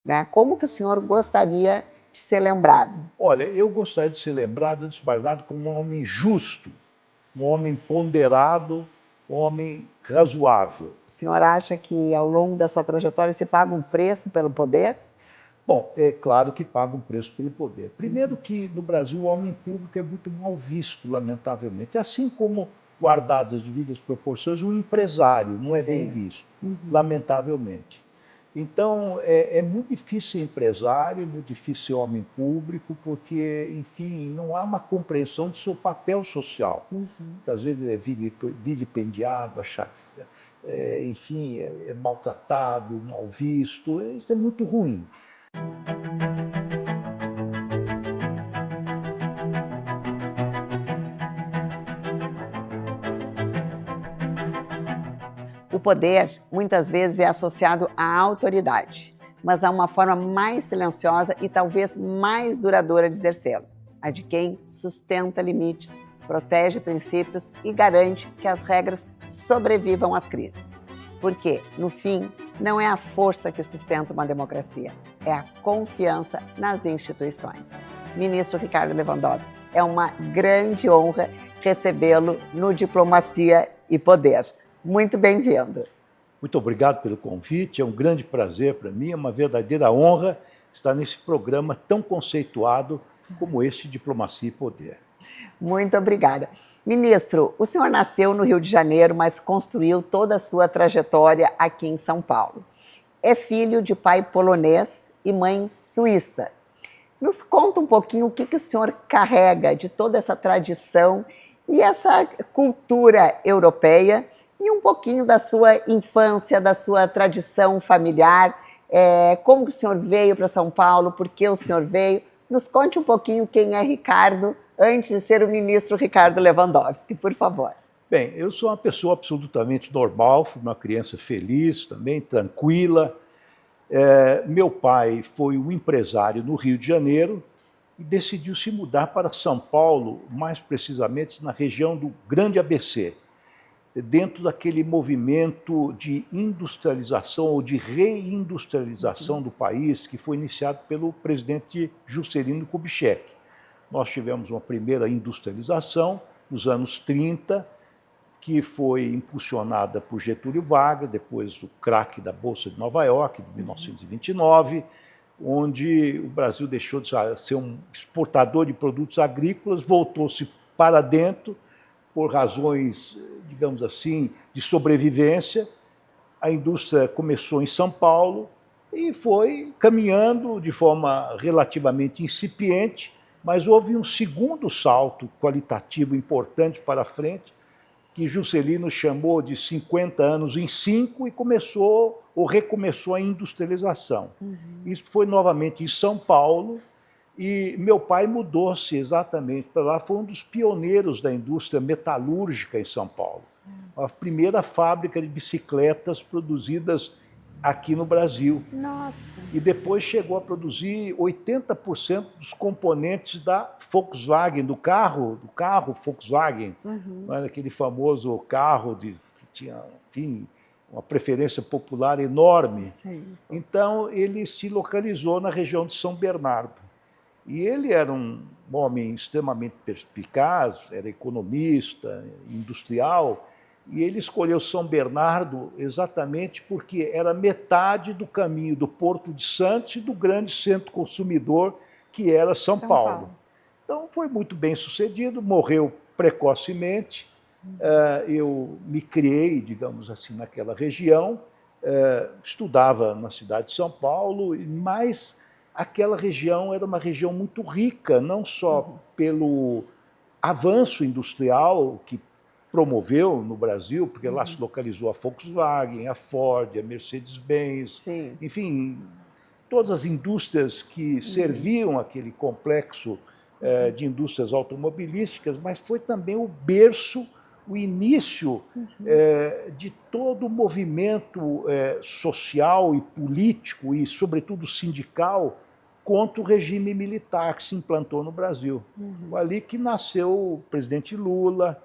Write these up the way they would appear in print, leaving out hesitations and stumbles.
né? Como que o senhor gostaria de ser lembrado? Olha, eu gostaria de ser lembrado, antes de mais nada, como um homem justo, um homem ponderado, um homem razoável. O senhor acha que ao longo da sua trajetória você paga um preço pelo poder? Bom, é claro que paga um preço pelo poder. Primeiro que no Brasil o homem público é muito mal visto, lamentavelmente. Assim como, guardadas as devidas proporções, o empresário não é bem visto, lamentavelmente. Então, é muito difícil ser empresário, é muito difícil ser homem público, porque, enfim, não há uma compreensão do seu papel social. Às vezes é vilipendiado, enfim, é maltratado, mal visto. Isso é muito ruim. O poder, muitas vezes, é associado à autoridade, mas há uma forma mais silenciosa e talvez mais duradoura de exercê-lo, a de quem sustenta limites, protege princípios e garante que as regras sobrevivam às crises. Porque, no fim, não é a força que sustenta uma democracia, é a confiança nas instituições. Ministro Ricardo Lewandowski, é uma grande honra recebê-lo no Diplomacia e Poder. Muito bem-vindo. Muito obrigado pelo convite, é um grande prazer para mim, é uma verdadeira honra estar nesse programa tão conceituado como este Diplomacia e Poder. Muito obrigada. Ministro, o senhor nasceu no Rio de Janeiro, mas construiu toda a sua trajetória aqui em São Paulo. É filho de pai polonês e mãe suíça. Nos conta um pouquinho o que o senhor carrega de toda essa tradição e essa cultura europeia, e um pouquinho da sua infância, da sua tradição familiar, como que o senhor veio para São Paulo, por que o senhor veio. Nos conte um pouquinho quem é Ricardo antes de ser o ministro Ricardo Lewandowski, por favor. Bem, eu sou uma pessoa absolutamente normal, fui uma criança feliz também, tranquila. Meu pai foi um empresário no Rio de Janeiro e decidiu se mudar para São Paulo, mais precisamente na região do Grande ABC, dentro daquele movimento de industrialização ou de reindustrialização do país que foi iniciado pelo presidente Juscelino Kubitschek. Nós tivemos uma primeira industrialização nos anos 30, que foi impulsionada por Getúlio Vargas, depois do craque da Bolsa de Nova York, de 1929, onde o Brasil deixou de ser um exportador de produtos agrícolas, voltou-se para dentro, por razões, digamos assim, de sobrevivência. A indústria começou em São Paulo e foi caminhando de forma relativamente incipiente, mas houve um segundo salto qualitativo importante para frente, que Juscelino chamou de 50 anos em 5 e começou ou recomeçou a industrialização. Isso foi novamente em São Paulo, e meu pai mudou-se exatamente para lá, foi um dos pioneiros da indústria metalúrgica em São Paulo. A primeira fábrica de bicicletas produzidas aqui no Brasil. Nossa! E depois chegou a produzir 80% dos componentes da Volkswagen, do carro Volkswagen, aquele famoso carro que tinha, enfim, uma preferência popular enorme. Sim. Então, ele se localizou na região de São Bernardo. E ele era um homem extremamente perspicaz, era economista, industrial, e ele escolheu São Bernardo exatamente porque era metade do caminho do Porto de Santos e do grande centro consumidor que era São Paulo. Então foi muito bem sucedido, morreu precocemente. Eu me criei, digamos assim, naquela região, estudava na cidade de São Paulo, mas aquela região era uma região muito rica, não só pelo avanço industrial que promoveu no Brasil, porque lá se localizou a Volkswagen, a Ford, a Mercedes-Benz, enfim, todas as indústrias que serviam aquele complexo de indústrias automobilísticas, mas foi também o berço, o início de todo o movimento social e político e, sobretudo, sindical contra o regime militar que se implantou no Brasil. Foi ali que nasceu o presidente Lula,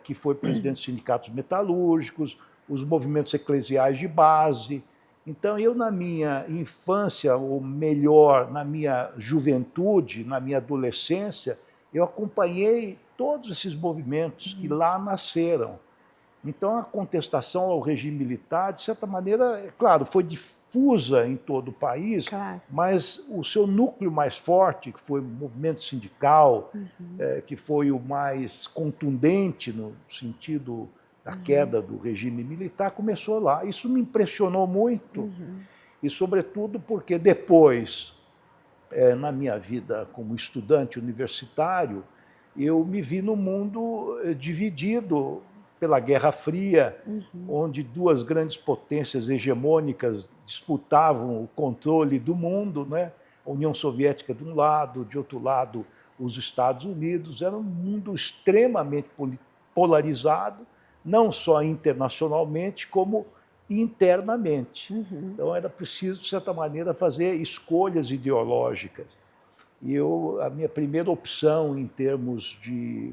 que foi presidente dos sindicatos metalúrgicos, os movimentos eclesiais de base, Então, eu, na minha infância, ou melhor, na minha juventude, na minha adolescência, eu acompanhei todos esses movimentos que lá nasceram. Então, a contestação ao regime militar, de certa maneira, é claro, foi difusa em todo o país, Claro. mas o seu núcleo mais forte, que foi o movimento sindical, que foi o mais contundente no sentido da queda do regime militar, começou lá. Isso me impressionou muito, e sobretudo porque depois, na minha vida como estudante universitário, eu me vi no mundo dividido pela Guerra Fria, onde duas grandes potências hegemônicas disputavam o controle do mundo, né? A União Soviética de um lado, de outro lado os Estados Unidos. Era um mundo extremamente polarizado, não só internacionalmente, como internamente. Então era preciso, de certa maneira, fazer escolhas ideológicas. E a minha primeira opção em termos de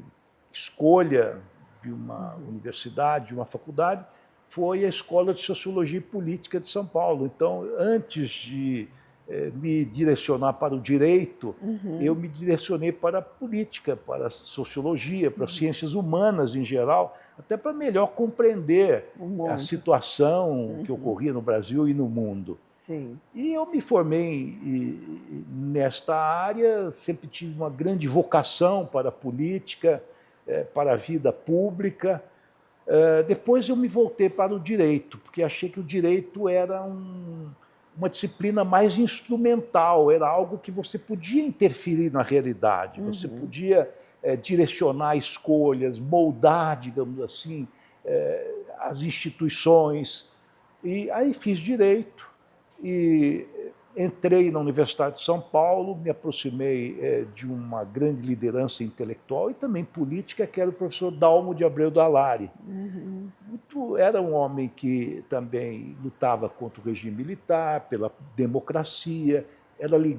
escolha de uma universidade, de uma faculdade, foi a Escola de Sociologia e Política de São Paulo. Então, antes de me direcionar para o direito, eu me direcionei para a política, para a sociologia, para as ciências humanas em geral, até para melhor compreender a situação que ocorria no Brasil e no mundo. Sim. E eu me formei nesta área, sempre tive uma grande vocação para a política, para a vida pública. Depois eu me voltei para o direito, porque achei que o direito era uma disciplina mais instrumental, era algo que você podia interferir na realidade, você podia direcionar escolhas, moldar, digamos assim, as instituições. E aí fiz direito e entrei na Universidade de São Paulo, me aproximei de uma grande liderança intelectual e também política, que era o professor Dalmo de Abreu Dallari. Era um homem que também lutava contra o regime militar, pela democracia, ele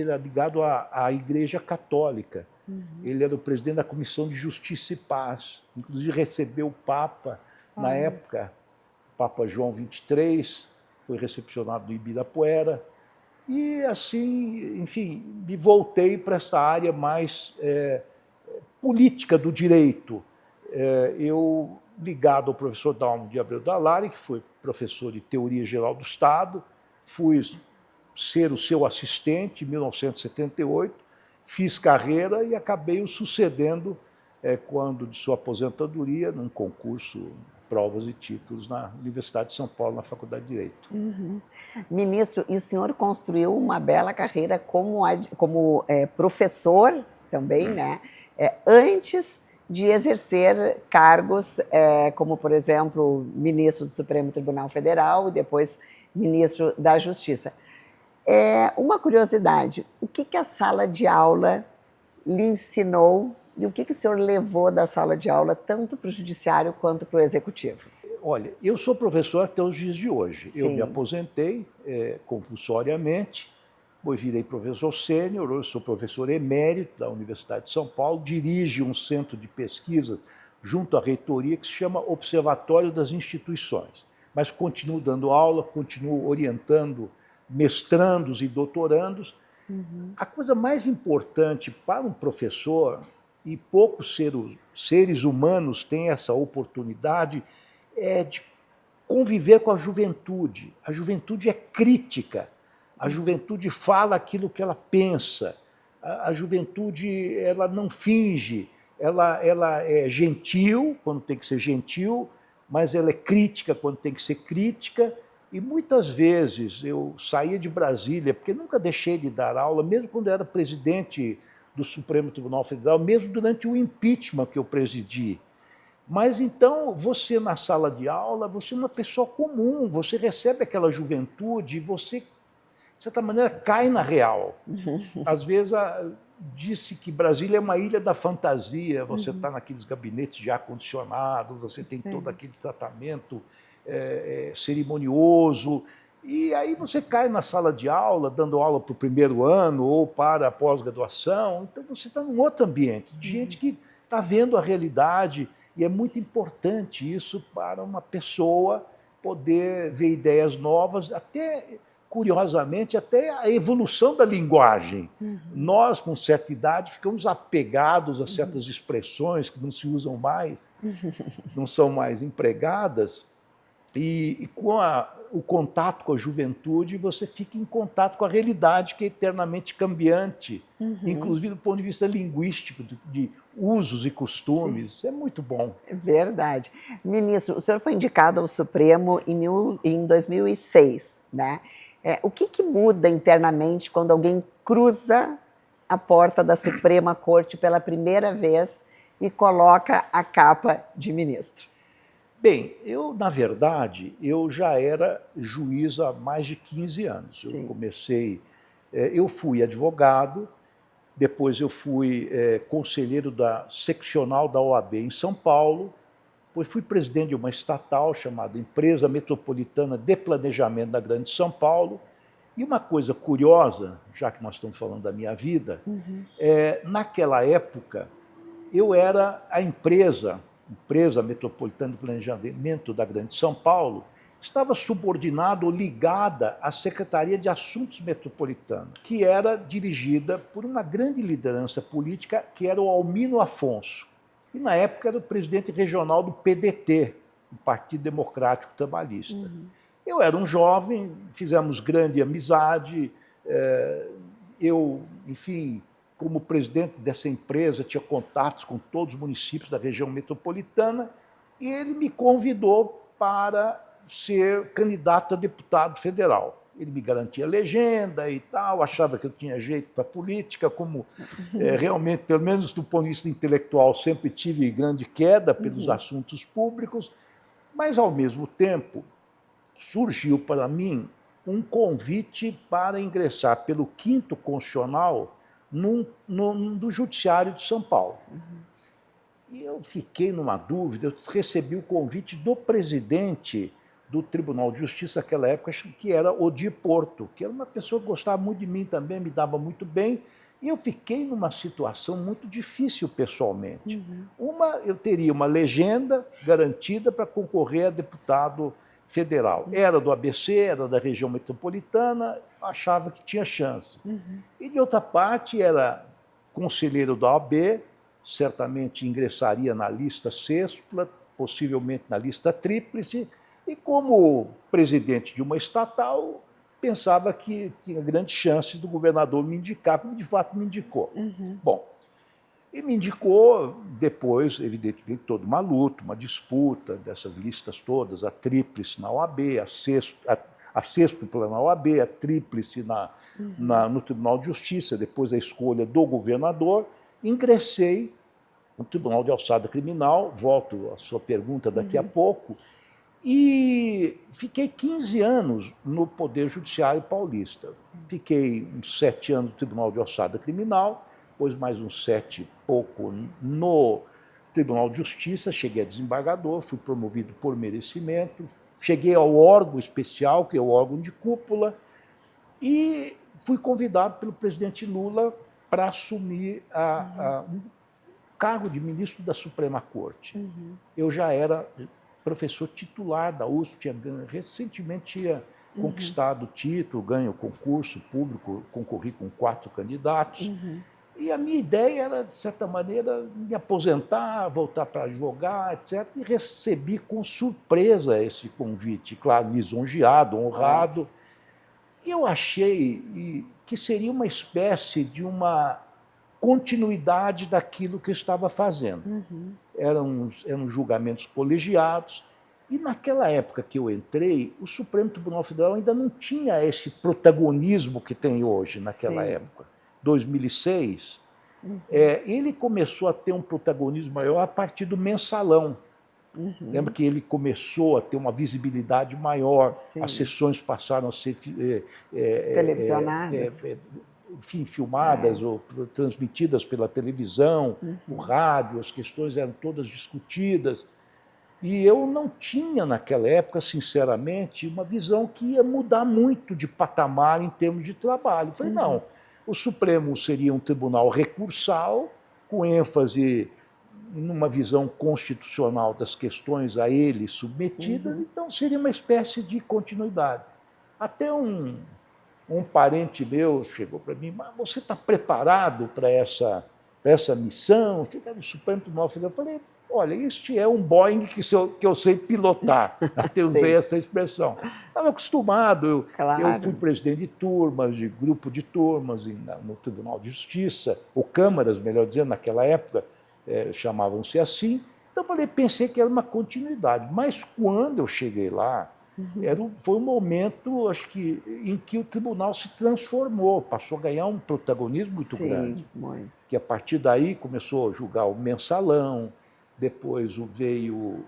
era ligado à Igreja Católica. Ele era o presidente da Comissão de Justiça e Paz, inclusive recebeu o Papa, na época, o Papa João XXIII, foi recepcionado no Ibirapuera, e assim, enfim, me voltei para essa área mais política do direito. Eu, ligado ao professor Dalmo de Abreu Dallari, que foi professor de Teoria Geral do Estado, fui ser o seu assistente em 1978, fiz carreira e acabei o sucedendo quando de sua aposentadoria, num concurso provas e títulos na Universidade de São Paulo, na Faculdade de Direito. Ministro, e o senhor construiu uma bela carreira como professor também, né? Antes de exercer cargos como, por exemplo, ministro do Supremo Tribunal Federal e depois ministro da Justiça. Uma curiosidade, o que a sala de aula lhe ensinou e o que o senhor levou da sala de aula tanto para o judiciário quanto para o executivo? Olha, eu sou professor até os dias de hoje. Sim. Eu me aposentei compulsoriamente, depois virei professor sênior, hoje sou professor emérito da Universidade de São Paulo, dirijo um centro de pesquisa junto à reitoria que se chama Observatório das Instituições. Mas continuo dando aula, continuo orientando mestrandos e doutorandos. A coisa mais importante para um professor, e poucos seres humanos têm essa oportunidade, é de conviver com a juventude. A juventude é crítica, a juventude fala aquilo que ela pensa, a juventude ela não finge, ela é gentil quando tem que ser gentil, mas ela é crítica quando tem que ser crítica. E muitas vezes eu saía de Brasília, porque nunca deixei de dar aula, mesmo quando eu era presidente do Supremo Tribunal Federal, mesmo durante o impeachment que eu presidi. Mas então, você na sala de aula, você é uma pessoa comum, você recebe aquela juventude e você, de certa maneira, cai na real. Às vezes, disse que Brasília é uma ilha da fantasia, você está naqueles gabinetes de ar-condicionado, você tem todo aquele tratamento cerimonioso, e aí você cai na sala de aula, dando aula para o primeiro ano ou para a pós-graduação, então você está num outro ambiente, de gente que está vendo a realidade, e é muito importante isso para uma pessoa poder ver ideias novas, até, curiosamente, até a evolução da linguagem. Nós, com certa idade, ficamos apegados a certas expressões que não se usam mais, não são mais empregadas, e com o contato com a juventude, você fica em contato com a realidade que é eternamente cambiante, inclusive do ponto de vista linguístico, de usos e costumes. Sim. Isso é muito bom. É verdade. Ministro, o senhor foi indicado ao Supremo em 2006, né? O que muda internamente quando alguém cruza a porta da Suprema Corte pela primeira vez e coloca a capa de ministro? Bem, na verdade, eu já era juiz há mais de 15 anos. Sim. Eu fui advogado, depois eu fui conselheiro da seccional da OAB em São Paulo, depois fui presidente de uma estatal chamada Empresa Metropolitana de Planejamento da Grande São Paulo. E uma coisa curiosa, já que nós estamos falando da minha vida, naquela época eu era a Empresa Metropolitana de Planejamento da Grande São Paulo, estava subordinada ou ligada à Secretaria de Assuntos Metropolitanos, que era dirigida por uma grande liderança política, que era o Almino Afonso. E, na época, era o presidente regional do PDT, o Partido Democrático Trabalhista. Eu era um jovem, fizemos grande amizade, eu, enfim, como presidente dessa empresa, tinha contatos com todos os municípios da região metropolitana, e ele me convidou para ser candidato a deputado federal. Ele me garantia legenda e tal, achava que eu tinha jeito para política, como realmente, pelo menos do ponto de vista intelectual, sempre tive grande queda pelos assuntos públicos, mas, ao mesmo tempo, surgiu para mim um convite para ingressar pelo 5º Constitucional do Judiciário de São Paulo. E eu fiquei numa dúvida, eu recebi o convite do presidente do Tribunal de Justiça naquela época, que era Odir Porto, que era uma pessoa que gostava muito de mim também, me dava muito bem, e eu fiquei numa situação muito difícil pessoalmente. Eu teria uma legenda garantida para concorrer a deputado federal. Era do ABC, era da região metropolitana, achava que tinha chance. E, de outra parte, era conselheiro da OAB, certamente ingressaria na lista sextupla, possivelmente na lista tríplice, e como presidente de uma estatal, pensava que tinha grande chance do governador me indicar, como de fato me indicou. Bom, e me indicou depois, evidentemente, toda uma luta, uma disputa dessas listas todas, a tríplice na OAB, a sextupla na OAB, a tríplice no Tribunal de Justiça, depois a escolha do governador. Ingressei no Tribunal de Alçada Criminal, volto à sua pergunta daqui a pouco, e fiquei 15 anos no Poder Judiciário paulista. Fiquei uns 7 anos no Tribunal de Alçada Criminal, depois mais uns 7 e pouco no Tribunal de Justiça, cheguei a desembargador, fui promovido por merecimento, cheguei ao órgão especial, que é o órgão de cúpula, e fui convidado pelo presidente Lula para assumir um cargo de ministro da Suprema Corte. Eu já era professor titular da USP, recentemente tinha conquistado o título, ganho o concurso público, concorri com 4 candidatos. E a minha ideia era, de certa maneira, me aposentar, voltar para advogar, etc. E recebi com surpresa esse convite, claro, lisonjeado, honrado. E eu achei que seria uma espécie de uma continuidade daquilo que eu estava fazendo. Eram julgamentos colegiados. E naquela época que eu entrei, o Supremo Tribunal Federal ainda não tinha esse protagonismo que tem hoje, naquela época. 2006, ele começou a ter um protagonismo maior a partir do mensalão. Lembra que ele começou a ter uma visibilidade maior, as sessões passaram a ser televisionadas, enfim, filmadas ou transmitidas pela televisão, o rádio, as questões eram todas discutidas. E eu não tinha, naquela época, sinceramente, uma visão que ia mudar muito de patamar em termos de trabalho. Eu falei, não, o Supremo seria um tribunal recursal, com ênfase numa visão constitucional das questões a ele submetidas, então seria uma espécie de continuidade. Até um parente meu chegou para mim: mas você está preparado para essa missão? Ficar no Supremo Tribunal Federal. Eu falei: olha, este é um Boeing que eu sei pilotar. Até usei essa expressão. Estava acostumado, eu fui presidente de turmas, de grupo de turmas no Tribunal de Justiça, ou câmaras, melhor dizendo, naquela época, chamavam-se assim. Então, pensei que era uma continuidade. Mas quando eu cheguei lá, foi um momento, acho que, em que o tribunal se transformou, passou a ganhar um protagonismo muito grande. Muito. Que a partir daí começou a julgar o mensalão, depois veio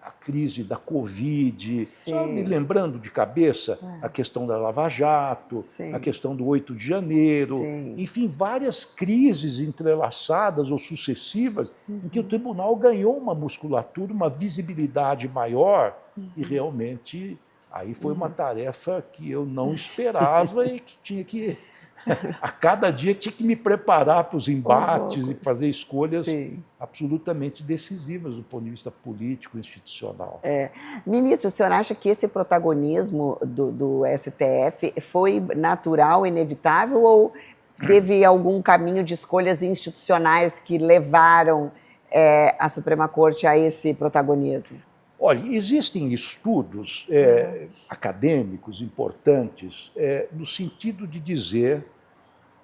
a crise da Covid, só me lembrando de cabeça a questão da Lava Jato, a questão do 8 de janeiro, enfim, várias crises entrelaçadas ou sucessivas em que o tribunal ganhou uma musculatura, uma visibilidade maior e realmente aí foi uma tarefa que eu não esperava e que tinha que... A cada dia tinha que me preparar para os embates e fazer escolhas absolutamente decisivas do ponto de vista político e institucional. Ministro, o senhor acha que esse protagonismo do STF foi natural, inevitável, ou teve algum caminho de escolhas institucionais que levaram a Suprema Corte a esse protagonismo? Olha, existem estudos acadêmicos importantes no sentido de dizer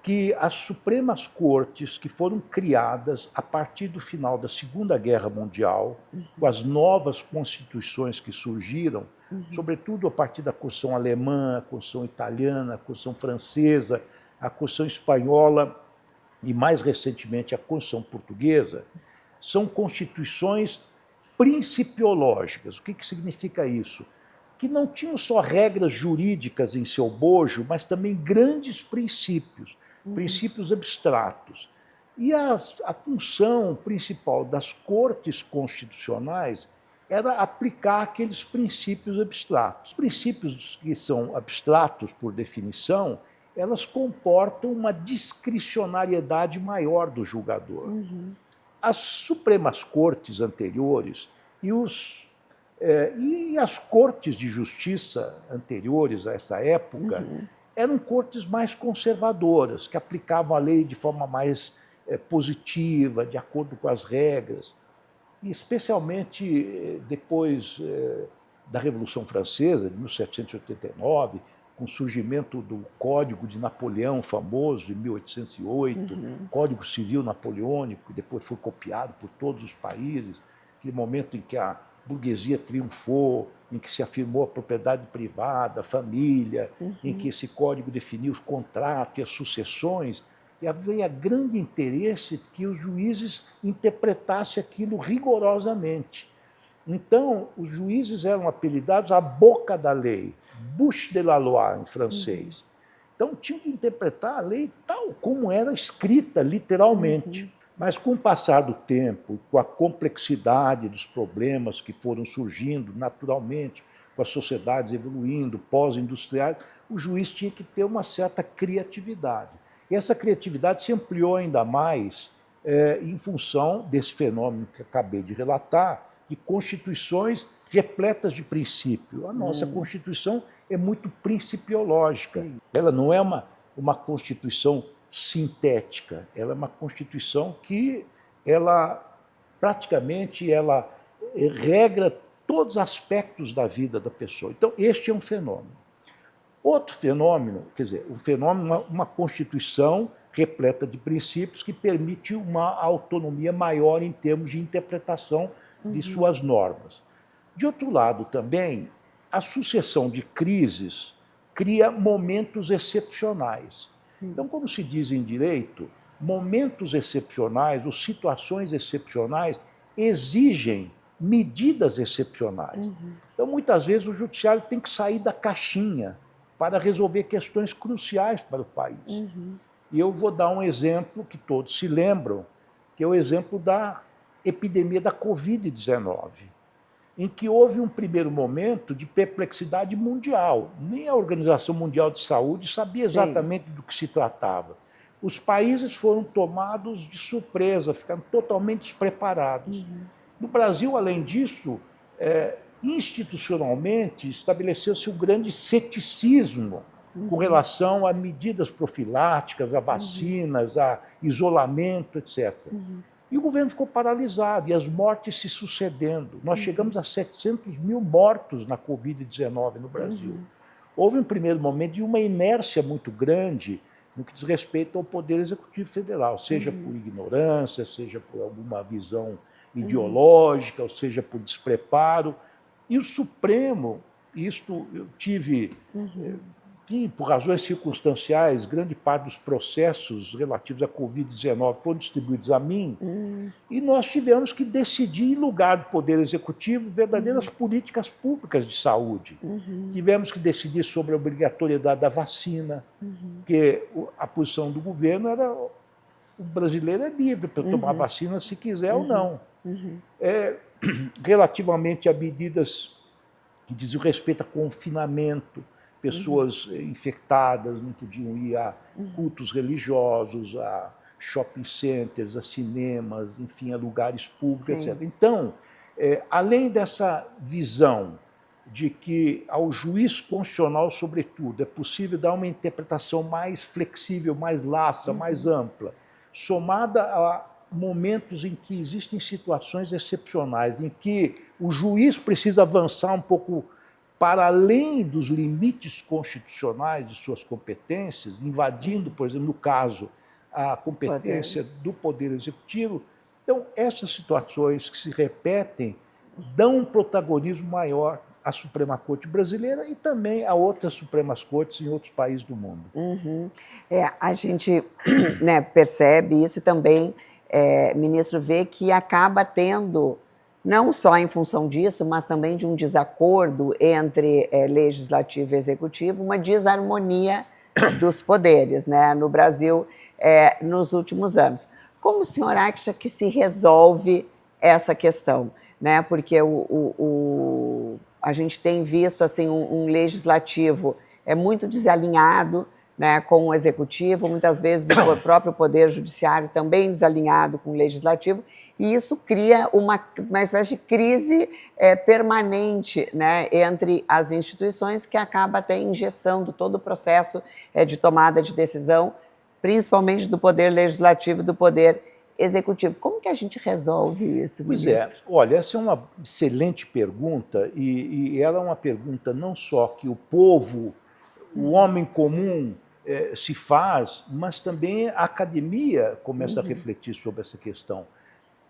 que as Supremas Cortes, que foram criadas a partir do final da Segunda Guerra Mundial, com as novas constituições que surgiram, sobretudo a partir da Constituição alemã, a Constituição italiana, a Constituição francesa, a Constituição espanhola e, mais recentemente, a Constituição portuguesa, são constituições principiológicas. O que significa isso? Que não tinham só regras jurídicas em seu bojo, mas também grandes princípios, princípios abstratos. E a função principal das cortes constitucionais era aplicar aqueles princípios abstratos. Os princípios que são abstratos, por definição, elas comportam uma discricionariedade maior do julgador. As Supremas Cortes anteriores e as cortes de justiça anteriores a essa época eram cortes mais conservadoras, que aplicavam a lei de forma mais positiva, de acordo com as regras. E especialmente depois da Revolução Francesa, de 1789, com o surgimento do Código de Napoleão famoso, de 1808, Código Civil Napoleônico, que depois foi copiado por todos os países, aquele momento em que a burguesia triunfou, em que se afirmou a propriedade privada, a família, em que esse código definiu os contratos e as sucessões, e havia grande interesse que os juízes interpretassem aquilo rigorosamente. Então, os juízes eram apelidados a boca da lei, bouche de la loi, em francês. Então, tinham que interpretar a lei tal como era escrita, literalmente. Mas, com o passar do tempo, com a complexidade dos problemas que foram surgindo naturalmente, com as sociedades evoluindo, pós-industriais, o juiz tinha que ter uma certa criatividade. E essa criatividade se ampliou ainda mais em função desse fenômeno que acabei de relatar, de constituições repletas de princípio. A nossa Constituição é muito principiológica. Ela não é uma Constituição sintética, ela é uma Constituição que praticamente regra todos os aspectos da vida da pessoa. Então, este é um fenômeno. Outro fenômeno, quer dizer, uma Constituição repleta de princípios que permite uma autonomia maior em termos de interpretação de suas normas. De outro lado, também, a sucessão de crises cria momentos excepcionais. Então, como se diz em direito, momentos excepcionais ou situações excepcionais exigem medidas excepcionais. Então, muitas vezes, o judiciário tem que sair da caixinha para resolver questões cruciais para o país. E eu vou dar um exemplo que todos se lembram, que é o exemplo da epidemia da Covid-19, em que houve um primeiro momento de perplexidade mundial. Nem a Organização Mundial de Saúde sabia exatamente do que se tratava. os países foram tomados de surpresa, ficaram totalmente despreparados. No Brasil, além disso, institucionalmente, estabeleceu-se um grande ceticismo com relação a medidas profiláticas, a vacinas, a isolamento, etc. E o governo ficou paralisado, e as mortes se sucedendo. Nós chegamos a 700 mil mortos na Covid-19 no Brasil. Houve um primeiro momento de uma inércia muito grande no que diz respeito ao Poder Executivo Federal, seja por ignorância, seja por alguma visão ideológica, ou seja por despreparo. E o Supremo, isto eu tive, que por razões circunstanciais, grande parte dos processos relativos à Covid-19 foram distribuídos a mim, e nós tivemos que decidir, em lugar do Poder Executivo, verdadeiras políticas públicas de saúde. Tivemos que decidir sobre a obrigatoriedade da vacina, porque a posição do governo era: o brasileiro é livre para tomar vacina se quiser ou não. Relativamente a medidas que dizem respeito a confinamento, pessoas infectadas não podiam ir a cultos religiosos, a shopping centers, a cinemas, enfim, a lugares públicos, etc. Então, além dessa visão de que ao juiz constitucional, sobretudo, é possível dar uma interpretação mais flexível, mais laxa, mais ampla, somada a momentos em que existem situações excepcionais, em que o juiz precisa avançar um pouco para além dos limites constitucionais de suas competências, invadindo, por exemplo, no caso, a competência do Poder Executivo. Então, essas situações que se repetem dão um protagonismo maior à Suprema Corte brasileira e também a outras Supremas Cortes em outros países do mundo. A gente percebe isso também. Ministro, vê que acaba tendo, não só em função disso, mas também de um desacordo entre legislativo e executivo, uma desarmonia dos poderes, né, no Brasil nos últimos anos. Como o senhor acha que se resolve essa questão? Né? Porque a gente tem visto assim, um legislativo muito desalinhado, né, com o executivo, muitas vezes o próprio poder judiciário também desalinhado com o legislativo, e isso cria uma espécie de crise permanente, né, entre as instituições, que acaba até engessando todo o processo de tomada de decisão, principalmente do poder legislativo e do poder executivo. Como que a gente resolve isso, ministro? Pois olha, essa é uma excelente pergunta, e ela é uma pergunta não só que o povo, o homem comum se faz, mas também a academia começa a refletir sobre essa questão.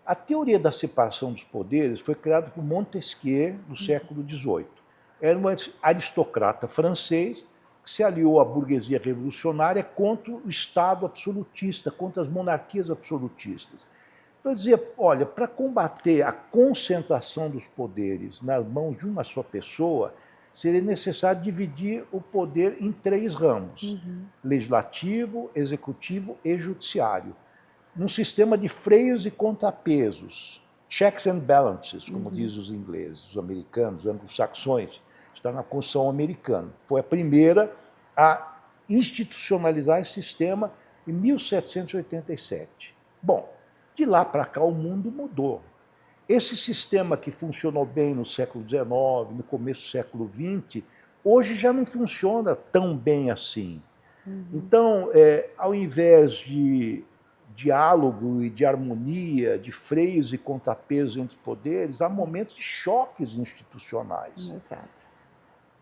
A teoria da separação dos poderes foi criada por Montesquieu no século XVIII. Era um aristocrata francês que se aliou à burguesia revolucionária contra o Estado absolutista, contra as monarquias absolutistas. Então, eu dizia, olha, para combater a concentração dos poderes nas mãos de uma só pessoa, seria necessário dividir o poder em 3 ramos: legislativo, executivo e judiciário, num sistema de freios e contrapesos, checks and balances, como dizem os ingleses, os americanos, os anglo-saxões. Está na Constituição americana. Foi a primeira a institucionalizar esse sistema em 1787. Bom, de lá para cá o mundo mudou. Esse sistema que funcionou bem no século XIX, no começo do século XX, hoje já não funciona tão bem assim. Então, ao invés de diálogo e de harmonia, de freios e contrapesos entre poderes, há momentos de choques institucionais. Exato.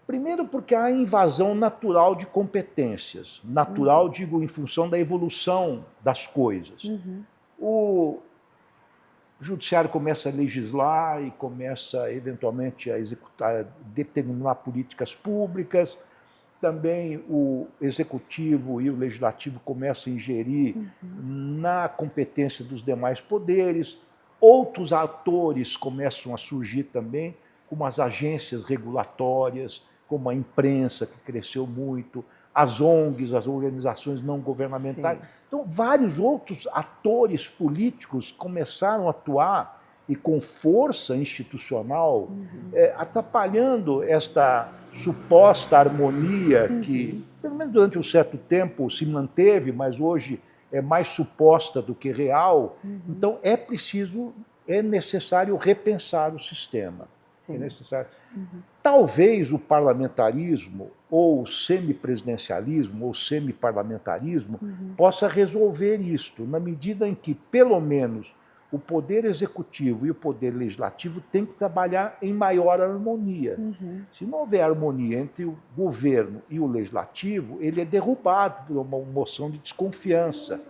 Primeiro porque há invasão natural de competências. Natural, digo, em função da evolução das coisas. O judiciário começa a legislar e começa, eventualmente, a executar, determinar políticas públicas. Também o executivo e o legislativo começam a ingerir na competência dos demais poderes. Outros atores começam a surgir também, como as agências regulatórias, como a imprensa, que cresceu muito, as ONGs, as organizações não governamentais. Sim. Então, vários outros atores políticos começaram a atuar, e com força institucional, atrapalhando esta suposta harmonia que, pelo menos durante um certo tempo, se manteve, mas hoje é mais suposta do que real. Então é necessário repensar o sistema. Sim. É necessário. Talvez o parlamentarismo, ou o semipresidencialismo, ou semiparlamentarismo, possa resolver isto, na medida em que, pelo menos, o poder executivo e o poder legislativo têm que trabalhar em maior harmonia. Se não houver harmonia entre o governo e o legislativo, ele é derrubado por uma moção de desconfiança.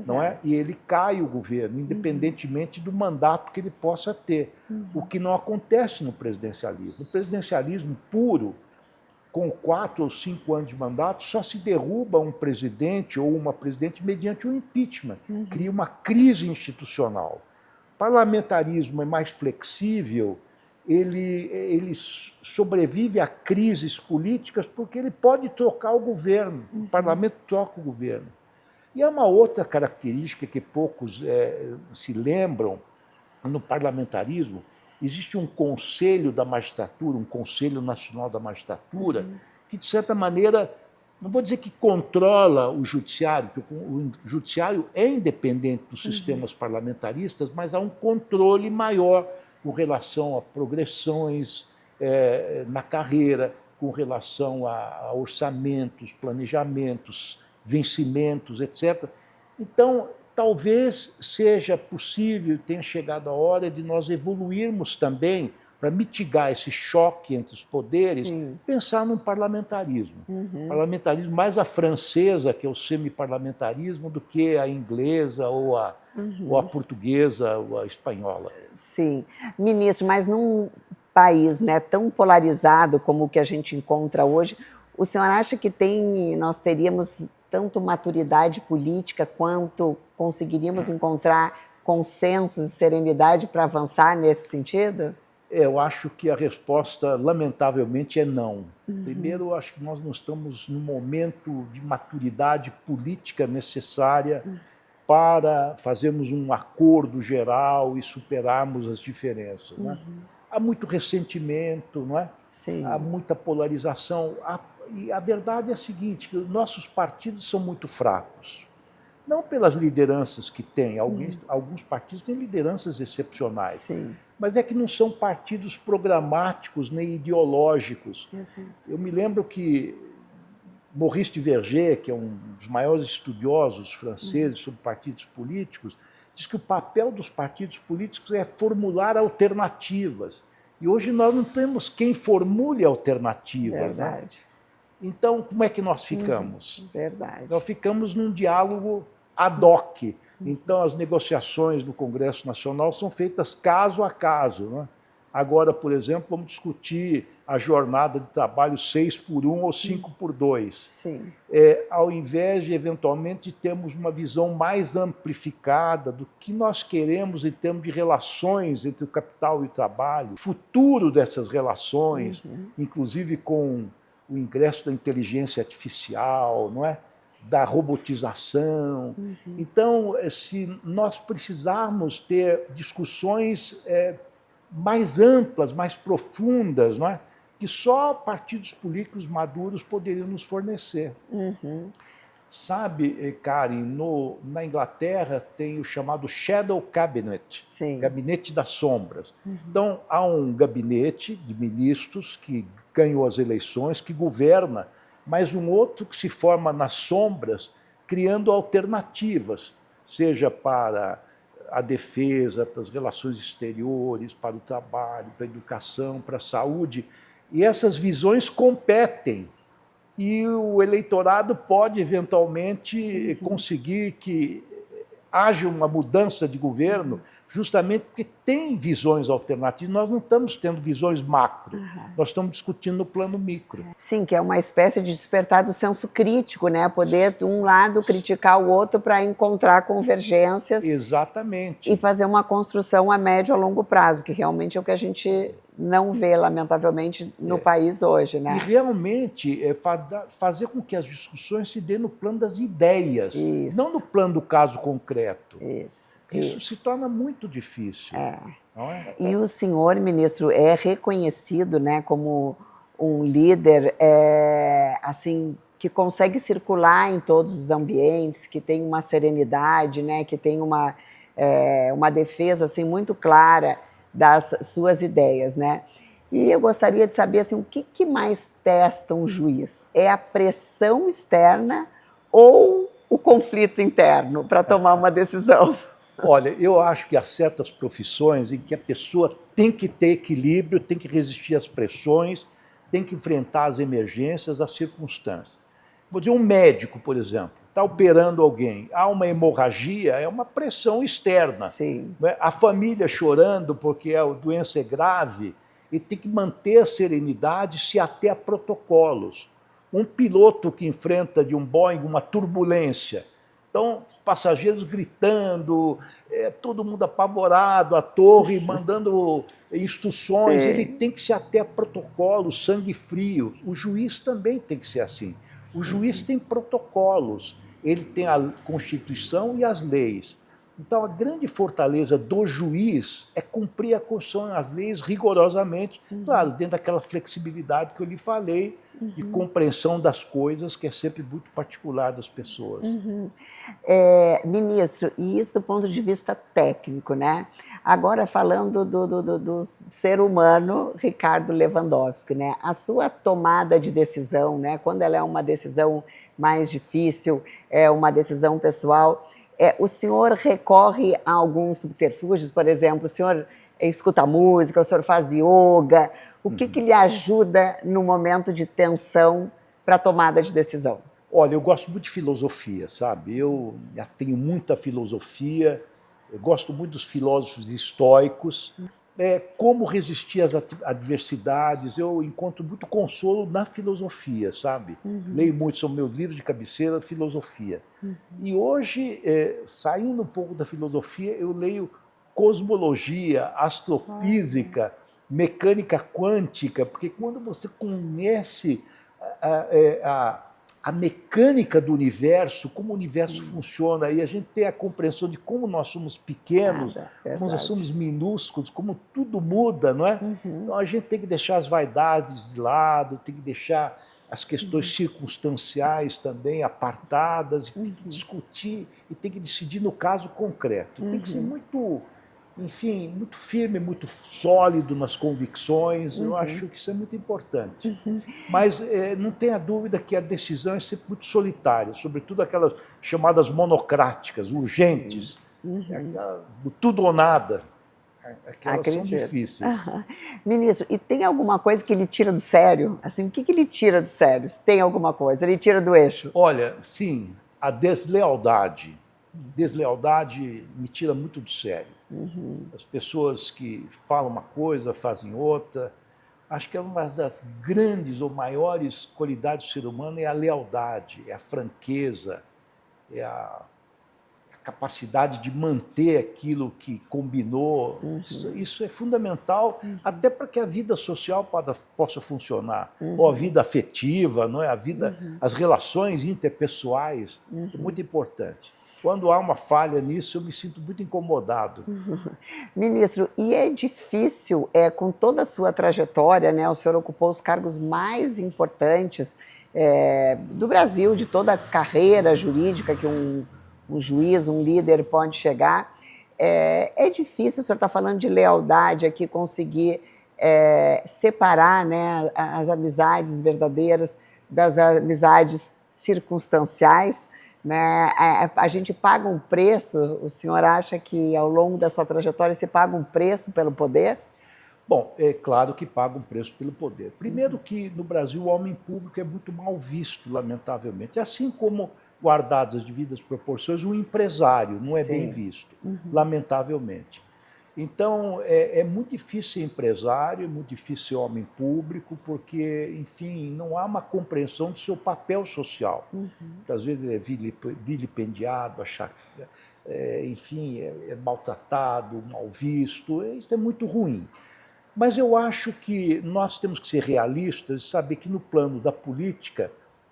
Não é? E ele cai o governo, independentemente do mandato que ele possa ter. O que não acontece no presidencialismo. No presidencialismo puro, com 4 ou 5 anos de mandato, só se derruba um presidente ou uma presidente mediante um impeachment. Cria uma crise institucional. O parlamentarismo é mais flexível, ele sobrevive a crises políticas porque ele pode trocar o governo. O parlamento troca o governo. E há uma outra característica que poucos se lembram no parlamentarismo. Existe um conselho da magistratura, um conselho nacional da magistratura, que, de certa maneira, não vou dizer que controla o judiciário, porque o judiciário é independente dos sistemas parlamentaristas, mas há um controle maior com relação a progressões na carreira, com relação a orçamentos, planejamentos, vencimentos, etc. Então, talvez seja possível, tenha chegado a hora de nós evoluirmos também para mitigar esse choque entre os poderes, pensar num parlamentarismo. Parlamentarismo mais a francesa, que é o semiparlamentarismo, do que a inglesa ou a portuguesa ou a espanhola. Sim. Ministro, mas num país, né, tão polarizado como o que a gente encontra hoje, o senhor acha que nós teríamos tanto maturidade política quanto conseguiríamos encontrar consensos e serenidade para avançar nesse sentido? Eu acho que a resposta, lamentavelmente, é não. Primeiro, eu acho que nós não estamos no momento de maturidade política necessária para fazermos um acordo geral e superarmos as diferenças. Né? Há muito ressentimento, não é? Sim. Há muita polarização. E a verdade é a seguinte, que os nossos partidos são muito fracos. Não pelas lideranças que têm, alguns partidos têm lideranças excepcionais, Sim. mas é que não são partidos programáticos nem ideológicos. Eu me lembro que Maurice de Verger, que é um dos maiores estudiosos franceses sobre partidos políticos, diz que o papel dos partidos políticos é formular alternativas. E hoje nós não temos quem formule alternativas. Verdade. Né? Então, como é que nós ficamos? Verdade. Nós ficamos num diálogo ad hoc. Então, as negociações no Congresso Nacional são feitas caso a caso. Né? Agora, por exemplo, vamos discutir a jornada de trabalho 6x1 ou 5x2. Sim. Ao invés de, eventualmente, termos uma visão mais amplificada do que nós queremos em termos de relações entre o capital e o trabalho, futuro dessas relações, inclusive com o ingresso da inteligência artificial, não é? Da robotização. Então, se nós precisarmos ter discussões mais amplas, mais profundas, não é? Que só partidos políticos maduros poderiam nos fornecer. Sabe, Karen, na Inglaterra tem o chamado Shadow Cabinet, Sim. Gabinete das Sombras. Então, há um gabinete de ministros que ganhou as eleições, que governa, mas um outro que se forma nas sombras, criando alternativas, seja para a defesa, para as relações exteriores, para o trabalho, para a educação, para a saúde. E essas visões competem. E o eleitorado pode, eventualmente, conseguir que haja uma mudança de governo, justamente porque tem visões alternativas. Nós não estamos tendo visões macro, nós estamos discutindo no plano micro. Sim, que é uma espécie de despertar do senso crítico, né? Poder, de um lado, criticar o outro para encontrar convergências. Exatamente. E fazer uma construção a médio e a longo prazo, que realmente é o que a gente não vê, lamentavelmente, no país hoje, né? E realmente fazer com que as discussões se dêem no plano das ideias, não no plano do caso concreto. Isso se torna muito difícil. Não é? E o senhor, ministro, é reconhecido, né, como um líder assim, que consegue circular em todos os ambientes, que tem uma serenidade, né, que tem uma defesa assim, muito clara das suas ideias, né? E eu gostaria de saber assim, o que mais testa um juiz? É a pressão externa ou o conflito interno para tomar uma decisão? Olha, eu acho que há certas profissões em que a pessoa tem que ter equilíbrio, tem que resistir às pressões, tem que enfrentar as emergências, as circunstâncias. Vou dizer, um médico, por exemplo, está operando alguém, há uma hemorragia, é uma pressão externa. Sim. Né? A família chorando porque a doença é grave e tem que manter a serenidade, se ater a protocolos. Um piloto que enfrenta de um Boeing uma turbulência, então, os passageiros gritando, todo mundo apavorado, a torre mandando instruções, Sim. ele tem que se ater a protocolo, sangue frio. O juiz também tem que ser assim. O juiz tem protocolos, ele tem a Constituição e as leis. Então, a grande fortaleza do juiz é cumprir a Constituição e as leis rigorosamente, claro, dentro daquela flexibilidade que eu lhe falei, de compreensão das coisas, que é sempre muito particular das pessoas. Ministro, e isso do ponto de vista técnico, né? Agora falando do ser humano, Ricardo Lewandowski, né? A sua tomada de decisão, né? Quando ela é uma decisão mais difícil, é uma decisão pessoal, o senhor recorre a alguns subterfúgios, por exemplo, o senhor escuta música, o senhor faz yoga, o que lhe ajuda no momento de tensão para a tomada de decisão? Olha, eu gosto muito de filosofia, sabe? Eu já tenho muita filosofia, eu gosto muito dos filósofos estoicos. Como resistir às adversidades, eu encontro muito consolo na filosofia, sabe? Leio muito, são meus livros de cabeceira, filosofia. E hoje, saindo um pouco da filosofia, eu leio cosmologia, astrofísica, mecânica quântica, porque quando você conhece a mecânica do universo, como o universo funciona, e a gente tem a compreensão de como nós somos pequenos, como nós somos minúsculos, como tudo muda, não é? Então a gente tem que deixar as vaidades de lado, tem que deixar as questões circunstanciais também apartadas, e tem que discutir e tem que decidir no caso concreto. Tem que ser muito, enfim, muito firme, muito sólido nas convicções. Eu acho que isso é muito importante. Mas não tenha dúvida que a decisão é sempre muito solitária, sobretudo aquelas chamadas monocráticas, urgentes, do tudo ou nada. Aquelas são difíceis. Ministro, e tem alguma coisa que ele tira do sério? Assim, o que ele tira do sério? Se tem alguma coisa, ele tira do eixo? Olha, sim, a deslealdade. Deslealdade me tira muito do sério. As pessoas que falam uma coisa, fazem outra. Acho que é uma das grandes ou maiores qualidades do ser humano é a lealdade, é a franqueza, é a capacidade de manter aquilo que combinou. Isso é fundamental, até para que a vida social possa funcionar, ou a vida afetiva, não é? A vida, as relações interpessoais, é muito importante. Quando há uma falha nisso, eu me sinto muito incomodado. Ministro, e é difícil, com toda a sua trajetória, né, o senhor ocupou os cargos mais importantes do Brasil, de toda a carreira jurídica que um juiz, um líder pode chegar. É difícil, o senhor está falando de lealdade aqui, conseguir separar, né, as amizades verdadeiras das amizades circunstanciais, né? A gente paga um preço, o senhor acha que ao longo da sua trajetória se paga um preço pelo poder? Bom, é claro que paga um preço pelo poder. Primeiro que no Brasil o homem público é muito mal visto, lamentavelmente. Assim como, guardadas as devidas proporções, o empresário não é bem visto, lamentavelmente. Então, é muito difícil ser empresário, é muito difícil ser homem público, porque, enfim, não há uma compreensão do seu papel social. Às vezes é vilipendiado, enfim, é maltratado, mal visto, isso é muito ruim. Mas eu acho que nós temos que ser realistas e saber que no plano da política,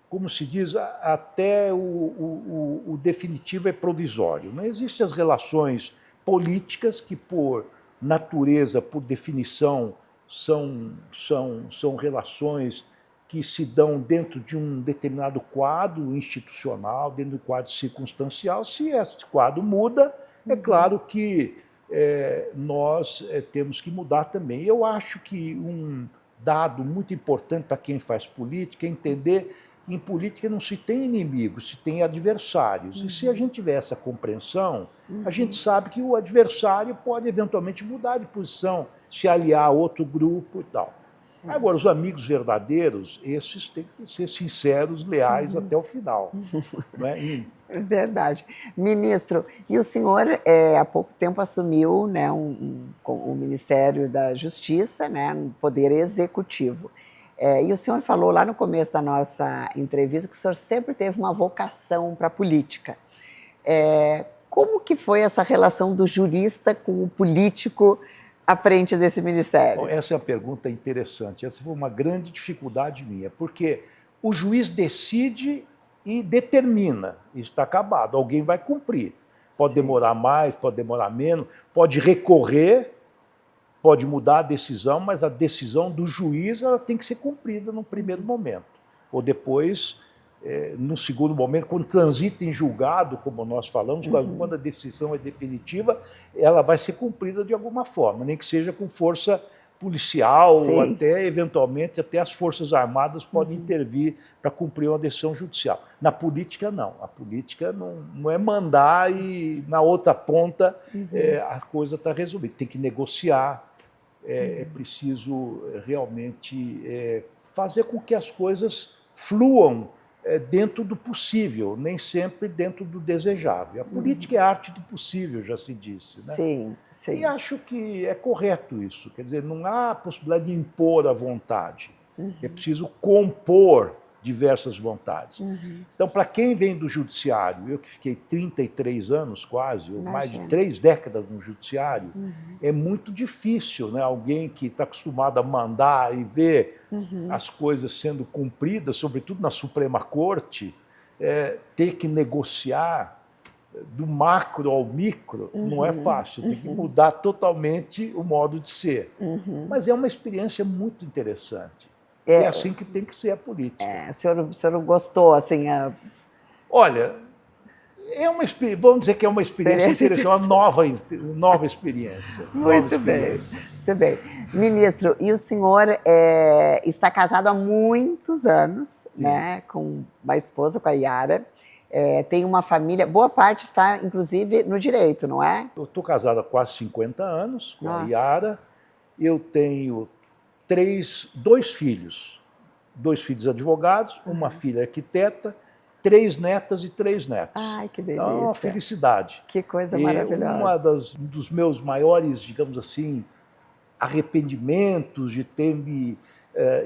como se diz, até o definitivo é provisório. Não existem as relações políticas que, por natureza, por definição, são relações que se dão dentro de um determinado quadro institucional, dentro do quadro circunstancial. Se esse quadro muda, é claro que nós temos que mudar também. Eu acho que um dado muito importante para quem faz política é entender que em política não se tem inimigos, se tem adversários. E se a gente tiver essa compreensão, a gente sabe que o adversário pode eventualmente mudar de posição, se aliar a outro grupo e tal. Sim. Agora, os amigos verdadeiros, esses têm que ser sinceros, leais até o final. Não é? Verdade. Ministro, e o senhor há pouco tempo assumiu, né, o Ministério da Justiça, né, no Poder Executivo. E o senhor falou lá no começo da nossa entrevista que o senhor sempre teve uma vocação para a política. Como que foi essa relação do jurista com o político à frente desse ministério? Bom, essa é uma pergunta interessante. Essa foi uma grande dificuldade minha, porque o juiz decide e determina, isso está acabado, alguém vai cumprir. Pode demorar mais, pode demorar menos, pode recorrer, pode mudar a decisão, mas a decisão do juiz ela tem que ser cumprida no primeiro momento. Ou depois, no segundo momento, quando transita em julgado, como nós falamos, quando a decisão é definitiva, ela vai ser cumprida de alguma forma, nem que seja com força policial, ou até, eventualmente, até as Forças Armadas podem intervir para cumprir uma decisão judicial. Na política, não. A política não é mandar e, na outra ponta, a coisa está resolvida. Tem que negociar, é preciso realmente fazer com que as coisas fluam dentro do possível, nem sempre dentro do desejável. A política é a arte do possível, já se disse. Né? Sim, sim. E acho que é correto isso. Quer dizer, não há possibilidade de impor a vontade. É preciso compor diversas vontades. Então, para quem vem do judiciário, eu que fiquei 33 anos quase, ou mais de 3 décadas no judiciário, é muito difícil, né? Alguém que está acostumado a mandar e ver as coisas sendo cumpridas, sobretudo na Suprema Corte, ter que negociar do macro ao micro não é fácil, tem que mudar totalmente o modo de ser. Mas é uma experiência muito interessante. É assim que tem que ser a política. O senhor gostou, assim... Olha, vamos dizer que é uma experiência interessante, uma nova experiência. Muito bem. Ministro, e o senhor está casado há muitos anos, né, com uma esposa, com a Yara, tem uma família, boa parte está, inclusive, no direito, não é? Eu estou casado há quase 50 anos com a Yara, eu tenho 2 filhos advogados, uma filha arquiteta, 3 netas e 3 netos. Ai, que delícia. Então, é uma felicidade. Que coisa maravilhosa. Um dos meus maiores, digamos assim, arrependimentos de ter me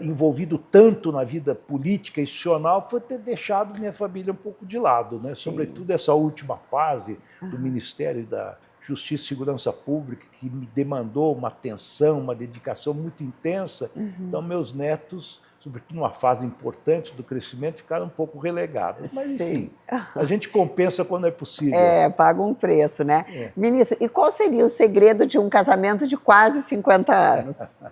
envolvido tanto na vida política e institucional foi ter deixado minha família um pouco de lado, né? Sobretudo essa última fase do Ministério da Justiça e Segurança Pública, que me demandou uma atenção, uma dedicação muito intensa. Então, meus netos, sobretudo numa fase importante do crescimento, ficaram um pouco relegados. Mas, enfim, a gente compensa quando é possível. Paga um preço, né? Ministro, e qual seria o segredo de um casamento de quase 50 anos?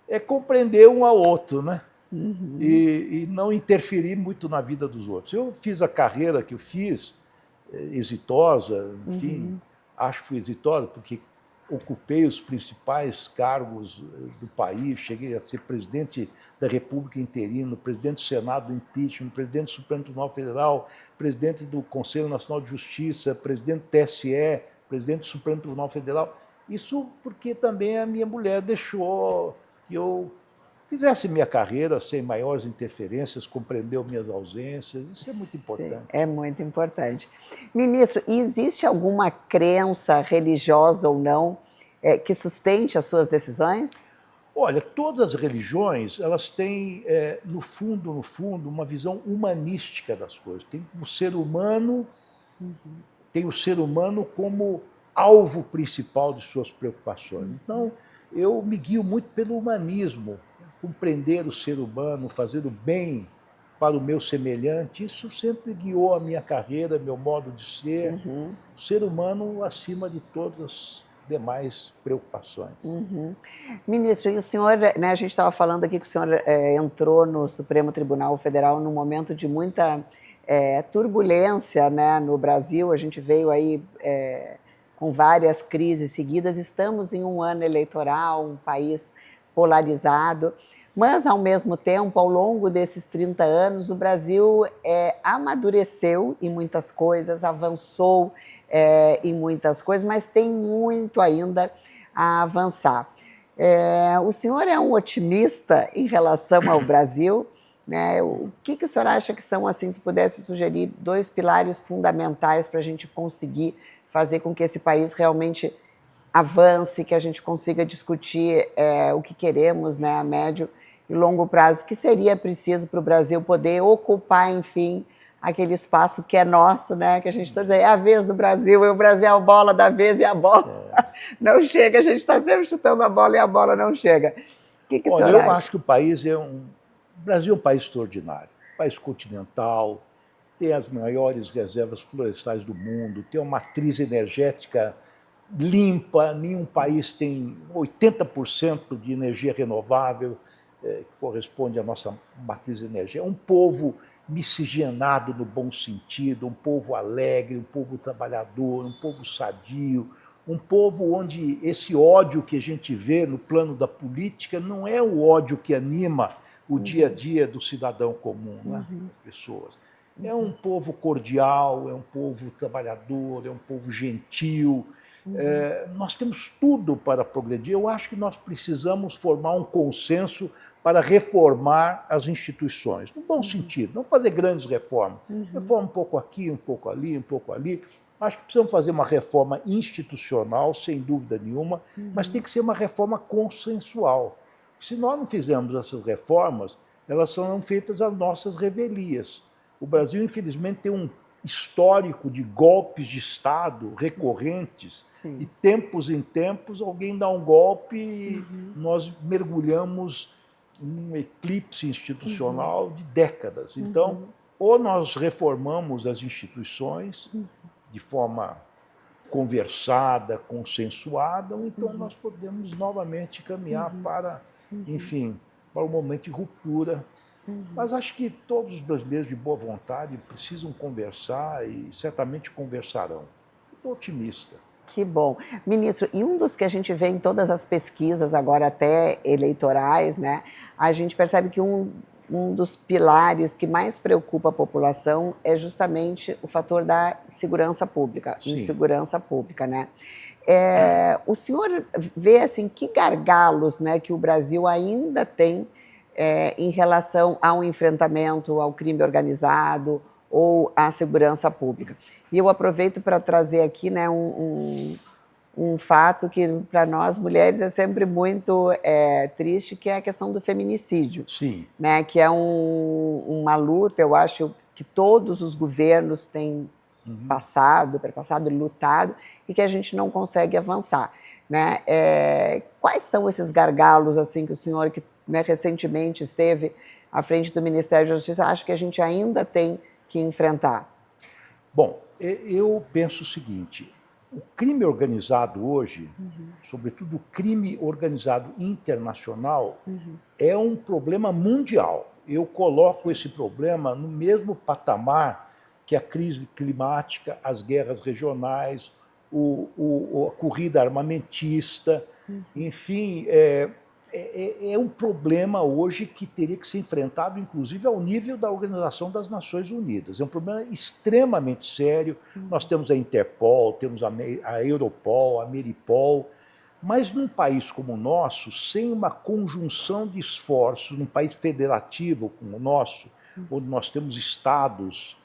É compreender um ao outro, né? E não interferir muito na vida dos outros. Eu fiz a carreira que eu fiz, exitosa, enfim... Acho que fui exitosa porque ocupei os principais cargos do país, cheguei a ser presidente da República interino, presidente do Senado do impeachment, presidente do Supremo Tribunal Federal, presidente do Conselho Nacional de Justiça, presidente do TSE, presidente do Supremo Tribunal Federal. Isso porque também a minha mulher deixou que eu fizesse minha carreira sem maiores interferências, compreendeu minhas ausências, isso é muito importante. É muito importante. Ministro, existe alguma crença religiosa ou não que sustente as suas decisões? Olha, todas as religiões, elas têm, no fundo, uma visão humanística das coisas. Tem o ser humano, tem o ser humano como alvo principal de suas preocupações. Então, eu me guio muito pelo humanismo, compreender o ser humano, fazer o bem para o meu semelhante, isso sempre guiou a minha carreira, meu modo de ser. O ser humano acima de todas demais preocupações. Ministro, e o senhor, né, a gente estava falando aqui que o senhor entrou no Supremo Tribunal Federal num momento de muita turbulência, né, no Brasil. A gente veio aí com várias crises seguidas. Estamos em um ano eleitoral, um país polarizado, mas, ao mesmo tempo, ao longo desses 30 anos, o Brasil amadureceu em muitas coisas, avançou em muitas coisas, mas tem muito ainda a avançar. O senhor é um otimista em relação ao Brasil, né? O que o senhor acha que são, assim, se pudesse sugerir, 2 pilares fundamentais para a gente conseguir fazer com que esse país realmente avance, que a gente consiga discutir o que queremos, né, a médio e longo prazo, que seria preciso para o Brasil poder ocupar, enfim, aquele espaço que é nosso, né? Que a gente está dizendo, é a vez do Brasil, e o Brasil é a bola da vez e a bola não chega, a gente está sempre chutando a bola e a bola não chega. O que o senhor Olha, eu acha? acho que o Brasil é um país extraordinário, um país continental, tem as maiores reservas florestais do mundo, tem uma matriz energética limpa, nenhum país tem 80% de energia renovável, que corresponde à nossa matriz energética. É um povo miscigenado no bom sentido, um povo alegre, um povo trabalhador, um povo sadio, um povo onde esse ódio que a gente vê no plano da política não é o ódio que anima o dia a dia do cidadão comum, né, das pessoas. É um povo cordial, é um povo trabalhador, é um povo gentil. Nós temos tudo para progredir. Eu acho que nós precisamos formar um consenso para reformar as instituições, no bom sentido, não fazer grandes reformas. Reforma um pouco aqui, um pouco ali, um pouco ali. Acho que precisamos fazer uma reforma institucional, sem dúvida nenhuma, mas tem que ser uma reforma consensual. Se nós não fizermos essas reformas, elas serão feitas às nossas revelias. O Brasil, infelizmente, tem um histórico de golpes de Estado recorrentes. Sim. De tempos em tempos, alguém dá um golpe e nós mergulhamos num eclipse institucional de décadas. Então, ou nós reformamos as instituições de forma conversada, consensuada, ou então nós podemos novamente caminhar para, enfim, para um momento de ruptura. Mas acho que todos os brasileiros de boa vontade precisam conversar e certamente conversarão. Estou otimista. Que bom. Ministro, e um dos que a gente vê em todas as pesquisas, agora até eleitorais, né, a gente percebe que um dos pilares que mais preocupa a população é justamente o fator da segurança pública, Sim. insegurança pública, né? O senhor vê, assim, que gargalos, né, que o Brasil ainda tem em relação ao enfrentamento ao crime organizado ou à segurança pública? E eu aproveito para trazer aqui, né, um fato que para nós mulheres é sempre muito triste, que é a questão do feminicídio. Sim. Né, que é uma luta, eu acho, que todos os governos têm passado, perpassado, lutado, e que a gente não consegue avançar. Né? Quais são esses gargalos, assim, que o senhor, que, né, recentemente esteve à frente do Ministério da Justiça, acha que a gente ainda tem que enfrentar? Bom, eu penso o seguinte: o crime organizado hoje, sobretudo o crime organizado internacional, é um problema mundial. Eu coloco esse problema no mesmo patamar que a crise climática, as guerras regionais, a corrida armamentista, enfim, é um problema hoje que teria que ser enfrentado, inclusive, ao nível da Organização das Nações Unidas. É um problema extremamente sério. Nós temos a Interpol, temos a Europol, a Meripol, mas num país como o nosso, sem uma conjunção de esforços, num país federativo como o nosso, onde nós temos estados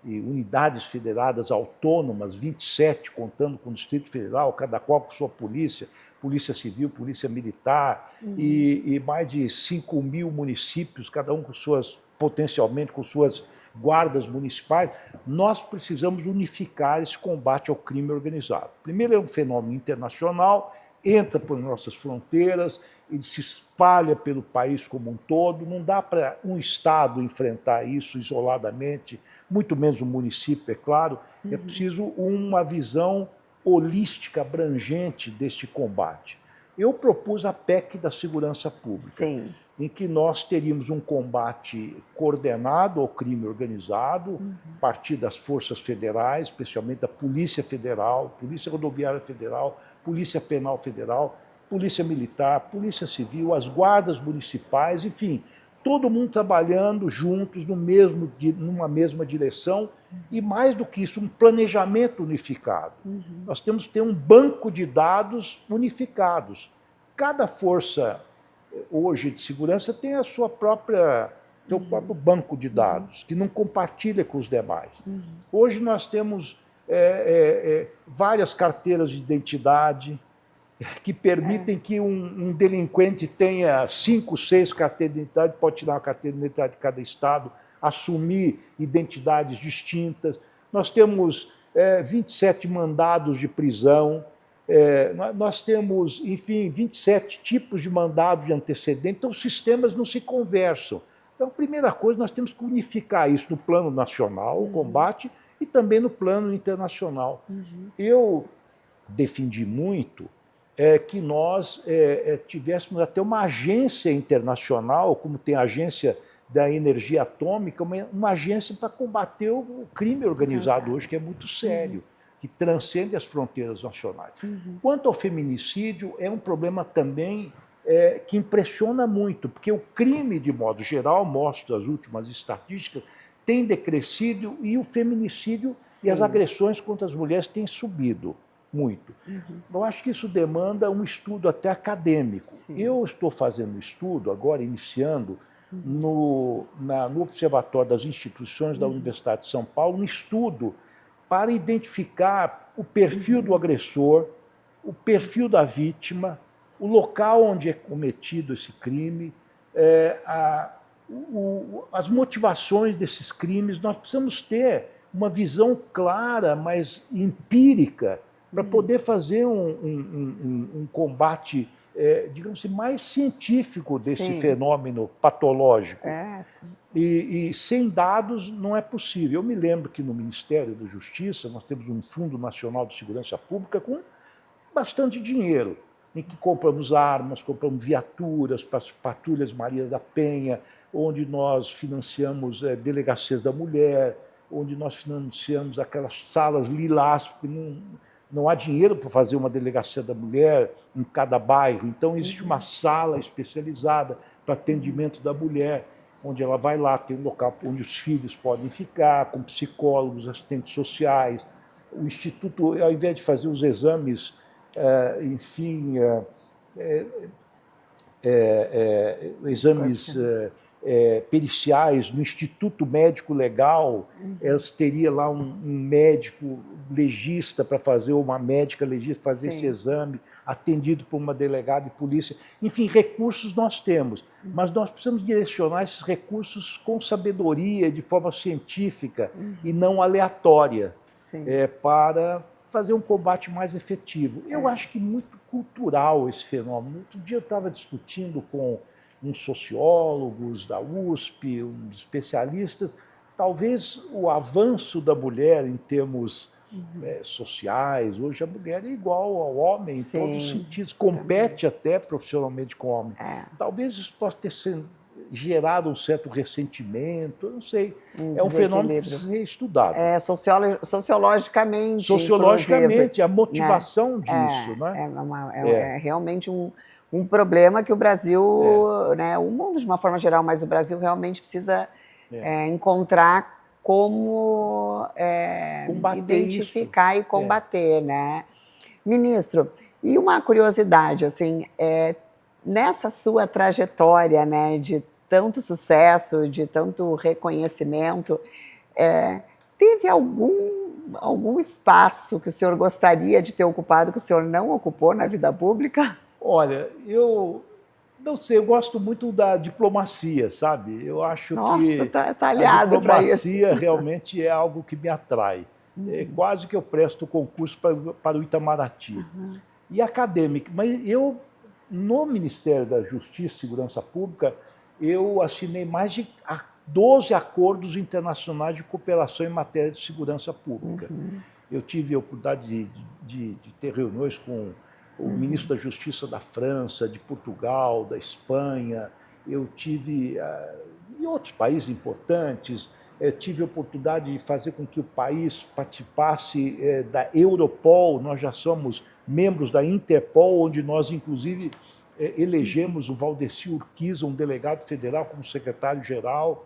e unidades federadas autônomas, 27, contando com o Distrito Federal, cada qual com sua polícia, polícia civil, polícia militar, e mais de 5 mil municípios, cada um com suas, potencialmente com suas guardas municipais, nós precisamos unificar esse combate ao crime organizado. Primeiro, é um fenômeno internacional, entra por nossas fronteiras, ele se espalha pelo país como um todo. Não dá para um Estado enfrentar isso isoladamente, muito menos um município, é claro. É preciso uma visão holística, abrangente deste combate. Eu propus a PEC da Segurança Pública, Sim. em que nós teríamos um combate coordenado ao crime organizado, a partir das forças federais, especialmente da Polícia Federal, Polícia Rodoviária Federal, Polícia Penal Federal, Polícia Militar, Polícia Civil, as guardas municipais, enfim, todo mundo trabalhando juntos numa mesma direção e, mais do que isso, um planejamento unificado. Nós temos que ter um banco de dados unificados. Cada força hoje de segurança tem a sua própria, seu próprio banco de dados, que não compartilha com os demais. Hoje nós temos várias carteiras de identidade que permitem que um delinquente tenha 5, 6 carteiras de identidade, pode tirar uma carteira de identidade de cada estado, assumir identidades distintas. Nós temos 27 mandados de prisão, nós temos, enfim, 27 tipos de mandados de antecedente, então os sistemas não se conversam. Então, a primeira coisa, nós temos que unificar isso no plano nacional, o combate, e também no plano internacional. Eu defendi muito que nós tivéssemos até uma agência internacional, como tem a Agência da Energia Atômica, uma agência para combater o crime organizado hoje, que é muito sério, que transcende as fronteiras nacionais. Quanto ao feminicídio, é um problema também que impressiona muito, porque o crime, de modo geral, mostro as últimas estatísticas, tem decrescido e o feminicídio e as agressões contra as mulheres têm subido muito. Eu acho que isso demanda um estudo até acadêmico. Eu estou fazendo um estudo, agora iniciando, no Observatório das Instituições da Universidade de São Paulo, um estudo para identificar o perfil do agressor, o perfil da vítima, o local onde é cometido esse crime, as motivações desses crimes. Nós precisamos ter uma visão clara, mas empírica, para poder fazer um combate, digamos assim, mais científico desse fenômeno patológico. E sem dados não é possível. Eu me lembro que no Ministério da Justiça nós temos um Fundo Nacional de Segurança Pública com bastante dinheiro, em que compramos armas, compramos viaturas para as patrulhas Maria da Penha, onde nós financiamos delegacias da mulher, onde nós financiamos aquelas salas lilás, porque não há dinheiro para fazer uma delegacia da mulher em cada bairro. Então, existe uma sala especializada para atendimento da mulher, onde ela vai lá, tem um local onde os filhos podem ficar, com psicólogos, assistentes sociais. O Instituto, ao invés de fazer os exames, enfim, exames periciais no Instituto Médico Legal, elas teriam lá um médico legista para fazer, ou uma médica legista para fazer esse exame, atendido por uma delegada de polícia. Enfim, recursos nós temos, mas nós precisamos direcionar esses recursos com sabedoria, de forma científica e não aleatória, para fazer um combate mais efetivo. Eu acho que muito cultural esse fenômeno. Outro dia eu estava discutindo com uns sociólogos da USP, uns especialistas, talvez o avanço da mulher em termos sociais, hoje a mulher é igual ao homem em todos os sentidos, compete até profissionalmente com o homem. Talvez isso possa ter gerado um certo ressentimento, eu não sei. É um fenômeno que precisa ser estudado. Sociologicamente. Sociologicamente, a motivação disso. É realmente um problema que o Brasil, o mundo de uma forma geral, mas o Brasil realmente precisa encontrar como identificar e combater. Ministro, e uma curiosidade, assim, nessa sua trajetória, de tanto sucesso, de tanto reconhecimento, teve algum espaço que o senhor gostaria de ter ocupado que o senhor não ocupou na vida pública? Olha, eu não sei, eu gosto muito da diplomacia, sabe? Eu acho que a diplomacia realmente é algo que me atrai. Quase que eu presto concurso para o Itamaraty. E acadêmico, mas eu, no Ministério da Justiça e Segurança Pública, eu assinei mais de 12 acordos internacionais de cooperação em matéria de segurança pública. Eu tive a oportunidade de ter reuniões com o ministro da Justiça da França, de Portugal, da Espanha. Eu tive, em outros países importantes, tive a oportunidade de fazer com que o país participasse da Europol. Nós já somos membros da Interpol, onde nós, inclusive, elegemos o Valdeci Urquiza, um delegado federal, como secretário-geral.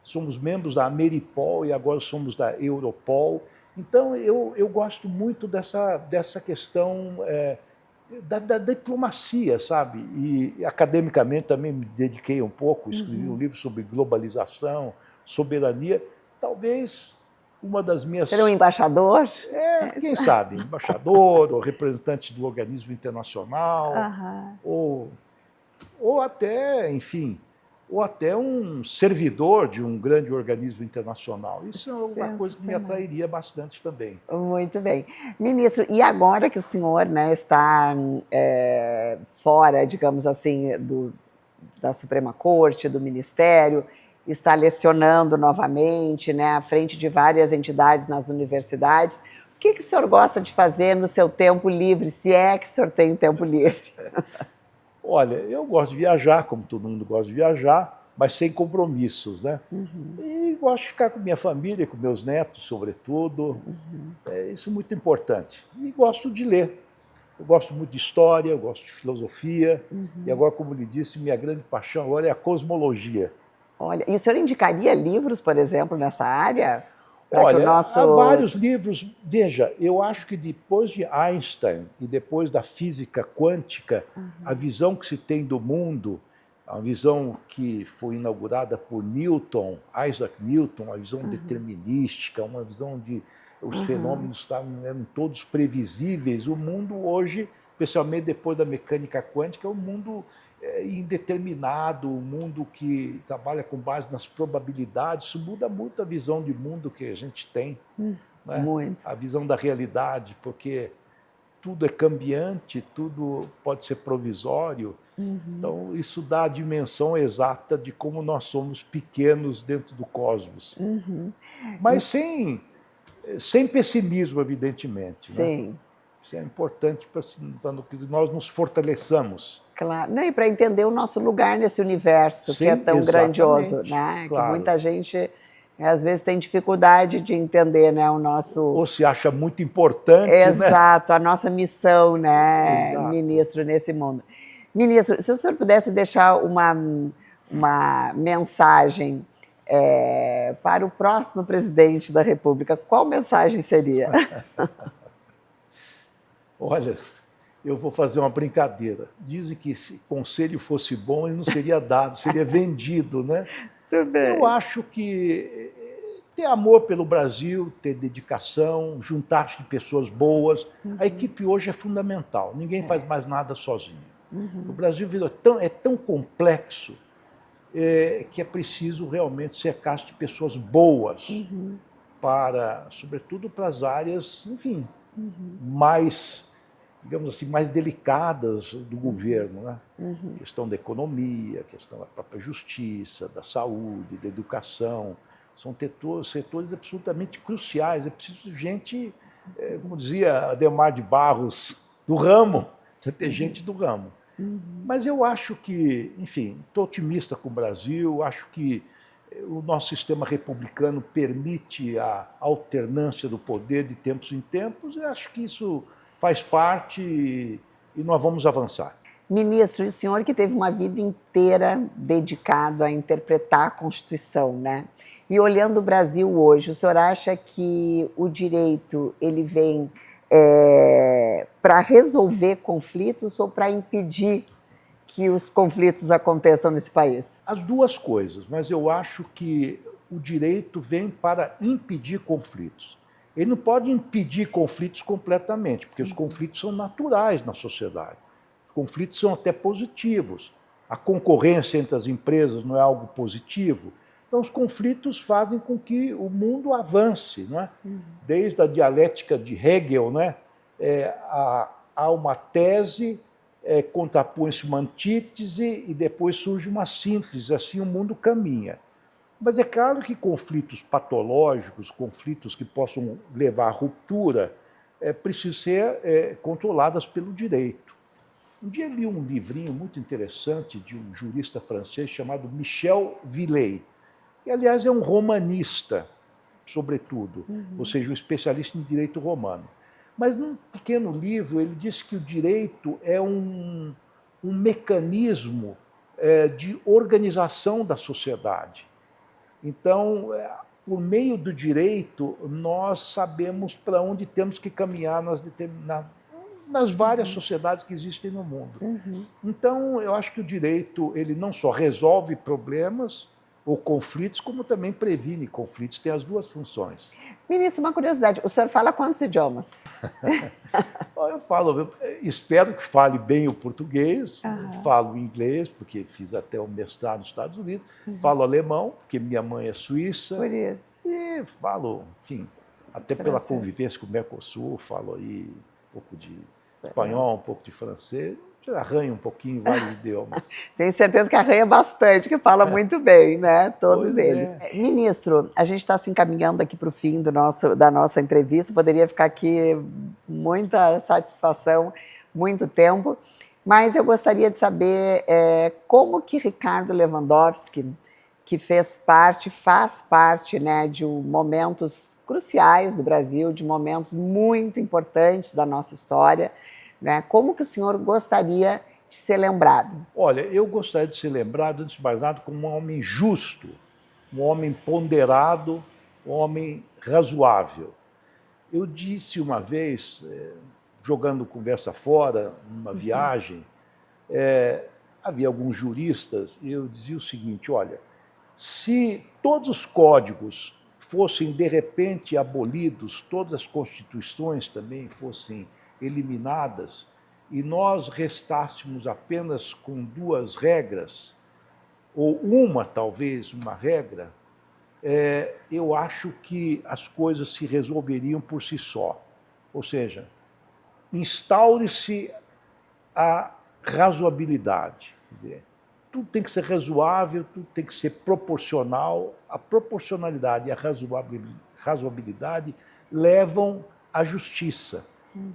Somos membros da Ameripol e agora somos da Europol. Então, eu gosto muito dessa questão da diplomacia, sabe? E academicamente também me dediquei um pouco, escrevi um livro sobre globalização, soberania. Talvez uma das minhas... Ser um embaixador? Quem sabe, embaixador ou representante do organismo internacional, ou até, enfim, ou até um servidor de um grande organismo internacional. Isso é uma coisa que me atrairia bastante também. Muito bem. Ministro, e agora que o senhor, né, está fora, digamos assim, da Suprema Corte, do Ministério, está lecionando novamente, né, à frente de várias entidades nas universidades, o que o senhor gosta de fazer no seu tempo livre, se é que o senhor tem tempo livre? Olha, eu gosto de viajar, como todo mundo gosta de viajar, mas sem compromissos, né? E gosto de ficar com minha família, com meus netos, sobretudo. Isso é muito importante. E gosto de ler. Eu gosto muito de história, eu gosto de filosofia. E agora, como lhe disse, minha grande paixão agora é a cosmologia. Olha, e o senhor indicaria livros, por exemplo, nessa área? Olha, há vários livros. Veja, eu acho que depois de Einstein e depois da física quântica, a visão que se tem do mundo, a visão que foi inaugurada por Newton, Isaac Newton, a visão determinística, uma visão de os fenômenos eram todos previsíveis. O mundo hoje, especialmente depois da mecânica quântica, é um mundo indeterminado, um mundo que trabalha com base nas probabilidades. Isso muda muito a visão de mundo que a gente tem, né? Muito. A visão da realidade, porque tudo é cambiante, tudo pode ser provisório. Então, isso dá a dimensão exata de como nós somos pequenos dentro do cosmos. Mas sem pessimismo, evidentemente. Sim. Né? Isso é importante para que nós nos fortaleçamos. Claro. Não, e para entender o nosso lugar nesse universo, Sim, que é tão grandioso, né? Claro. Que muita gente, às vezes, tem dificuldade de entender, né, o nosso... Ou se acha muito importante, Exato, né? A nossa missão, né, Exato. Ministro, nesse mundo. Ministro, se o senhor pudesse deixar uma mensagem para o próximo presidente da República, qual mensagem seria? Olha, eu vou fazer uma brincadeira. Dizem que se conselho fosse bom, ele não seria dado, seria vendido, né? Tudo bem. Eu acho que ter amor pelo Brasil, ter dedicação, juntar-se de pessoas boas. A equipe hoje é fundamental, ninguém faz mais nada sozinho. O Brasil é tão complexo que é preciso realmente cercar-se de pessoas boas, sobretudo para as áreas, enfim, mais, digamos assim, mais delicadas do governo, né? Questão da economia, questão da própria justiça, da saúde, da educação. São setores absolutamente cruciais. É preciso gente, como dizia Adhemar de Barros, do ramo, precisa ter gente do ramo. Mas eu acho que, enfim, estou otimista com o Brasil, acho que o nosso sistema republicano permite a alternância do poder de tempos em tempos, e acho que isso faz parte e nós vamos avançar. Ministro, o senhor que teve uma vida inteira dedicado a interpretar a Constituição, né? E olhando o Brasil hoje, o senhor acha que o direito ele vem para resolver conflitos ou para impedir que os conflitos aconteçam nesse país? As duas coisas, mas eu acho que o direito vem para impedir conflitos. Ele não pode impedir conflitos completamente, porque os conflitos são naturais na sociedade. Os conflitos são até positivos. A concorrência entre as empresas não é algo positivo. Então, os conflitos fazem com que o mundo avance, não é? Desde a dialética de Hegel, né? Há uma tese, contrapõe-se uma antítese e depois surge uma síntese, assim o mundo caminha. Mas é claro que conflitos patológicos, conflitos que possam levar à ruptura, precisam ser controlados pelo direito. Um dia li um livrinho muito interessante de um jurista francês chamado Michel Villey, que, aliás, é um romanista, sobretudo, ou seja, um especialista em direito romano. Mas, num pequeno livro, ele disse que o direito é um mecanismo de organização da sociedade. Então, por meio do direito, nós sabemos para onde temos que caminhar nas várias sociedades que existem no mundo. Então, eu acho que o direito ele não só resolve problemas ou conflitos, como também previne conflitos. Tem as duas funções. Ministro, uma curiosidade, o senhor fala quantos idiomas? Eu falo, espero que fale bem o português, falo inglês, porque fiz até o mestrado nos Estados Unidos, falo alemão, porque minha mãe é suíça, Por isso. e falo, enfim, até pela convivência com o Mercosul, falo aí um pouco de espanhol, um pouco de francês, arranho um pouquinho vários idiomas. Tenho certeza que arranha bastante, que fala muito bem, né? Todos eles. Ministro, a gente está se encaminhando aqui para o fim da nossa entrevista, poderia ficar aqui muita satisfação, muito tempo, mas eu gostaria de saber como que Ricardo Lewandowski, que faz parte, né, de momentos cruciais do Brasil, de momentos muito importantes da nossa história, né? Como que o senhor gostaria de ser lembrado? Olha, eu gostaria de ser lembrado, antes de mais nada, como um homem justo, um homem ponderado, um homem razoável. Eu disse uma vez, jogando conversa fora, numa viagem, havia alguns juristas, e eu dizia o seguinte, olha, se todos os códigos fossem, de repente, abolidos, todas as constituições também fossem eliminadas, e nós restássemos apenas com duas regras, ou talvez, uma regra, eu acho que as coisas se resolveriam por si só. Ou seja, instaure-se a razoabilidade. Quer dizer, tudo tem que ser razoável, tudo tem que ser proporcional. A proporcionalidade e a razoabilidade levam à justiça.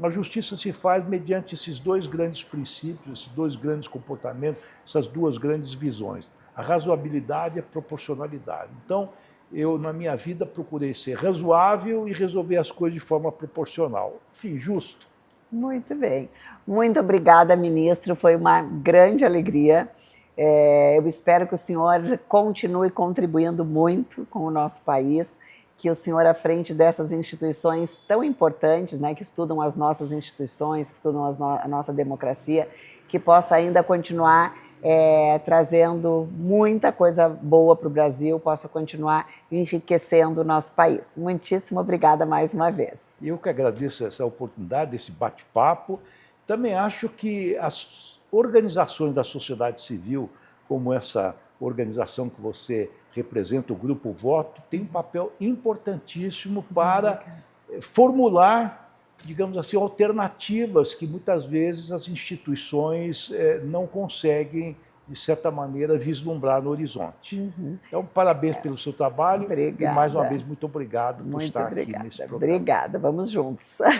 A justiça se faz mediante esses dois grandes princípios, esses dois grandes comportamentos, essas duas grandes visões. A razoabilidade e a proporcionalidade. Então, eu, na minha vida, procurei ser razoável e resolver as coisas de forma proporcional. Enfim, justo. Muito bem. Muito obrigada, ministro. Foi uma grande alegria. Eu espero que o senhor continue contribuindo muito com o nosso país, que o senhor, à frente dessas instituições tão importantes, né, que estudam as nossas instituições, que estudam a nossa democracia, que possa ainda continuar trazendo muita coisa boa para o Brasil, possa continuar enriquecendo o nosso país. Muitíssimo obrigada mais uma vez. Eu que agradeço essa oportunidade, esse bate-papo. Também acho que as organizações da sociedade civil, como essa organização que você representa, o Grupo Voto, tem um papel importantíssimo para formular, digamos assim, alternativas que muitas vezes as instituições não conseguem, de certa maneira, vislumbrar no horizonte. Então, parabéns pelo seu trabalho. Obrigada. E mais uma vez, muito obrigado por estar aqui nesse programa. Obrigada, vamos juntos.